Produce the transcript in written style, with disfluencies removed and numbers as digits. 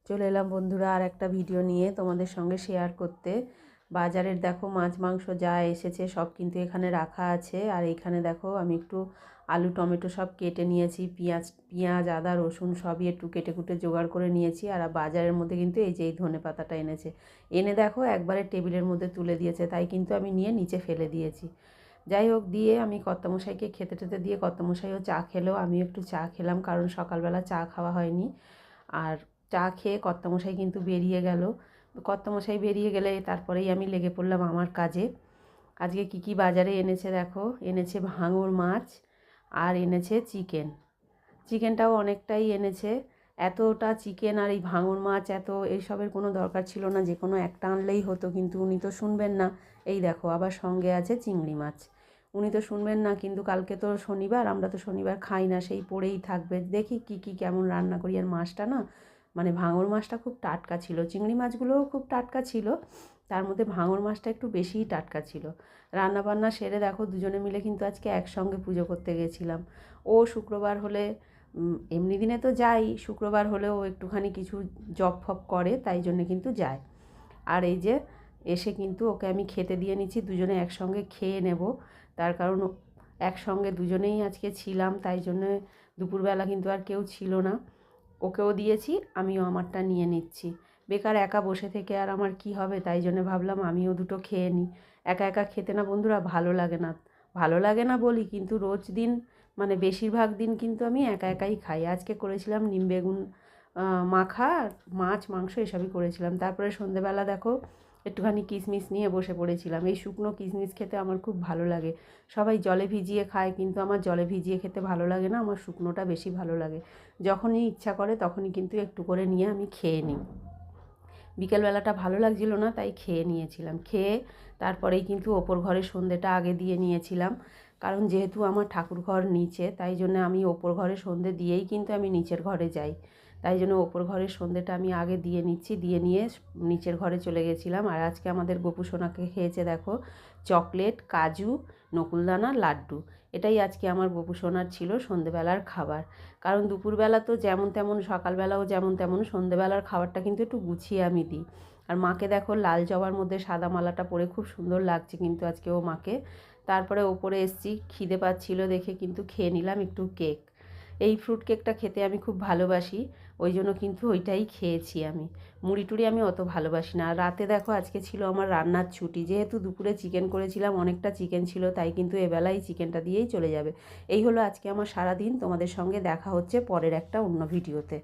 চলে এলাম বন্ধুরা আর একটা ভিডিও নিয়ে তোমাদের সঙ্গে শেয়ার করতে। বাজারের দেখো মাছ মাংস যা এসেছে সব কিন্তু এখানে রাখা আছে। আর এখানে দেখো আমি একটু আলু টমেটো সব কেটে নিয়েছি, পেঁয়াজ আদা রসুন সবই একটু কেটে কুটে জোগাড় করে নিয়েছি। আর বাজারের মধ্যে কিন্তু এই ধনেপাতাটা এনেছে, এনে দেখো একবারে টেবিলের মধ্যে তুলে দিয়েছে, তাই কিন্তু আমি নিয়ে নিচে ফেলে দিয়েছি। যাই হোক, দিয়ে আমি কর্তামশাইকে খেতে টেতে দিয়ে কর্তামশাইও চা খেলো, আমিও একটু চা খেলাম, কারণ সকালবেলা চা খাওয়া হয়নি। আর চা খেয়ে কর্তামশাই কিন্তু বেরিয়ে গেল। কর্তামশাই বেরিয়ে গেলে তারপরেই আমি লেগে পড়লাম আমার কাজে। আজকে কি বাজারে এনেছে দেখো, এনেছে ভাঙর মাছ আর এনেছে চিকেন। চিকেনটাও অনেকটাই এনেছে। এতটা চিকেন আর এই ভাঙর মাছ এত এইসবের কোনো দরকার ছিল না, যে কোনো একটা আনলেই হতো, কিন্তু উনি তো শুনবেন না। এই দেখো আবার সঙ্গে আছে চিংড়ি মাছ। উনি তো শুনবেন না, কিন্তু কালকে তো শনিবার, আমরা তো শনিবার খাই না, সেই পড়েই থাকবে। দেখি কি কেমন রান্না করি। আর মাছটা না, মানে ভাঙর মাছটা খুব টাটকা ছিল, চিংড়ি মাছগুলোও খুব টাটকা ছিল, তার মধ্যে ভাঙর মাছটা একটু বেশিই টাটকা ছিল। রান্না বান্না সেরে দেখো দুজনে মিলে কিন্তু আজকে একসঙ্গে পুজো করতে গেছিলাম। ও শুক্রবার হলে, এমনি দিনে তো যাই, শুক্রবার হলেও একটুখানি কিছু জব ফব করে, তাই জন্য কিন্তু যায়। আর এই যে এসে কিন্তু ওকে আমি খেতে দিয়ে নিচ্ছি, দুজনে একসঙ্গে খেয়ে নেব। তার কারণ একসঙ্গে দুজনেই আজকে ছিলাম, তাই জন্য দুপুরবেলা কিন্তু আর কেউ ছিল না। ওকেও দিয়েছি, আমিও আমারটা নিয়ে নিচ্ছি। বেকার একা বসে থেকে আর আমার কি হবে, তাই জন্য ভাবলাম আমিও দুটো খেয়ে নিই। একা একা খেতে না বন্ধুরা ভালো লাগে না। ভালো লাগে না বলি, কিন্তু রোজ দিন, মানে বেশিরভাগ দিন কিন্তু আমি একা একাই খাই। আজকে করেছিলাম নিম বেগুন মাখা, মাছ মাংস এসবই করেছিলাম। তারপরে সন্ধেবেলা দেখো একটুখানি কিশমিশ নিয়ে বসে পড়েছিলাম। এই শুকনো কিশমিশ খেতে আমার খুব ভালো লাগে। সবাই জলে ভিজিয়ে খায়, কিন্তু আমার জলে ভিজিয়ে খেতে ভালো লাগে না, আমার শুকনোটা বেশি ভালো লাগে। যখনই ইচ্ছা করে তখনই কিন্তু একটু করে নিয়ে আমি খেয়ে নিই। বিকেলবেলাটা ভালো লাগছিল না, তাই খেয়ে নিয়েছিলাম। খেয়ে তারপরেই কিন্তু ওপর ঘরে সন্ধেটা আগে দিয়ে নিয়েছিলাম, কারণ যেহেতু আমার ঠাকুরঘর নিচে, তাই জন্য আমি ওপর ঘরে সন্ধে দিয়েই কিন্তু আমি নিচের ঘরে যাই। তাই জন্য ওপর ঘরের সন্ধেটা আমি আগে দিয়ে নিচ্ছি, দিয়ে নিয়ে নিচের ঘরে চলে গেছিলাম। আর আজকে আমাদের গোপু সোনাকে খেয়েছে দেখো চকলেট, কাজু, নকুলদানা, লাড্ডু। এটাই আজকে আমার গোপু সোনার ছিল সন্ধেবেলার খাবার। কারণ দুপুরবেলা তো যেমন তেমন, সকালবেলাও যেমন তেমন, সন্ধেবেলার খাবারটা কিন্তু একটু গুছিয়ে আমি দিই। আর মাকে দেখো লাল জবার মধ্যে সাদা মালাটা পরে খুব সুন্দর লাগছে কিন্তু আজকে ও মাকে। তারপরে ওপরে এসছি, খিদে পাচ্ছিলো দেখে কিন্তু খেয়ে নিলাম একটু কেক। এই ফ্রুট কেকটা খেতে আমি খুব ভালোবাসি, ওই জন্য কিন্তু ওইটাই খেয়েছি আমি। মুড়ি টুড়ি আমি অত ভালোবাসি না। আর রাতে দেখো আজকে ছিল আমার রান্নার ছুটি, যেহেতু দুপুরে চিকেন করেছিলাম, অনেকটা চিকেন ছিল, তাই কিন্তু এবেলায় চিকেনটা দিয়েই চলে যাবে। এই হলো আজকে আমার সারাদিন। তোমাদের সঙ্গে দেখা হচ্ছে পরের একটা অন্য ভিডিওতে।